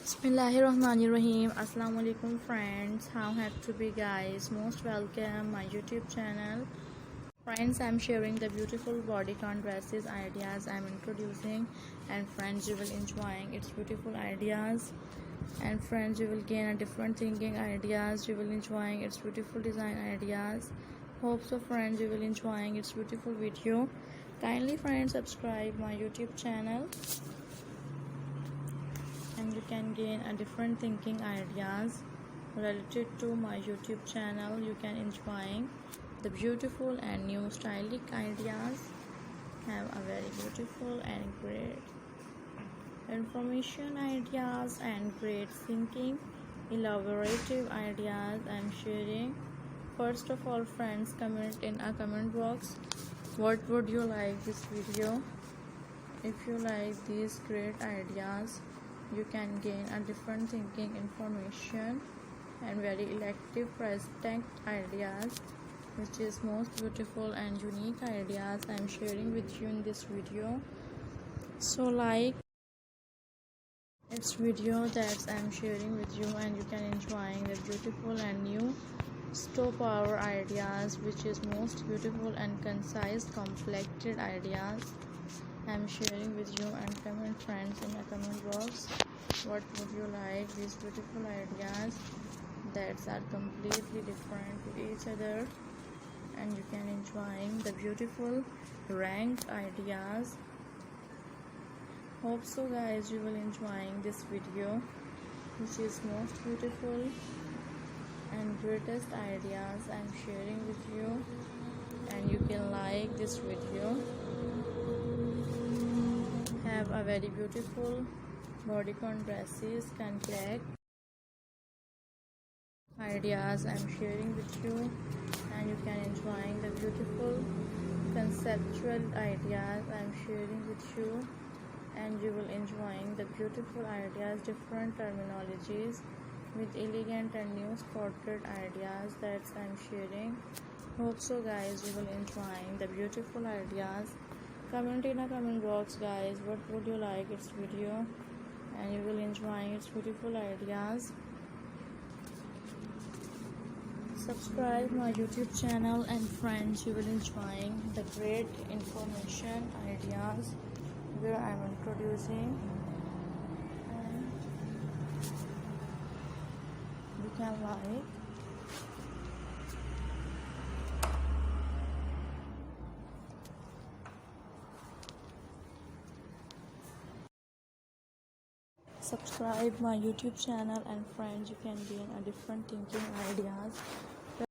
Bismillahirrahmanirrahim. Assalamu alaikum friends. How happy to be guys. Most welcome my YouTube channel. Friends, I'm sharing the beautiful bodycon dresses ideas I'm introducing, and friends, you will enjoying its beautiful ideas, and friends, you will gain a different thinking ideas. You will enjoying its beautiful design ideas. Hope so friends, you will enjoying its beautiful video. Kindly friends, subscribe my YouTube channel and you can gain a different thinking ideas related to my YouTube channel. You can enjoying the beautiful and new stylish ideas, have a very beautiful and great information ideas and great thinking elaborative ideas I'm sharing. First of all friends, comment in a comment box what would you like this video. If you like these great ideas, you can gain a different thinking information and very elective present ideas, which is most beautiful and unique ideas I'm sharing with you in this video. So like its video that I'm sharing with you, and you can enjoying the beautiful and new store power ideas, which is most beautiful and concise complected ideas I'm sharing with you. And comment friends in the comment box what would you like these beautiful ideas that are completely different to each other, and you can enjoying the beautiful ranked ideas. Hope so guys, you will enjoying this video, which is most beautiful and greatest ideas I'm sharing with you, and you can like this video. Have a very beautiful bodycon dresses complex ideas I'm sharing with you, and you can enjoying the beautiful conceptual ideas I'm sharing with you, and you will enjoying the beautiful ideas, different terminologies with elegant and new spotted ideas that I'm sharing. Hope so guys, you will enjoying the beautiful ideas. Comment in a comment box guys what would you like its video, and you will enjoying its beautiful ideas. Subscribe my YouTube channel, and friends, you will enjoying the great information ideas where I'm introducing, and you can like subscribe my YouTube channel, and friends, you can gain a different thinking ideas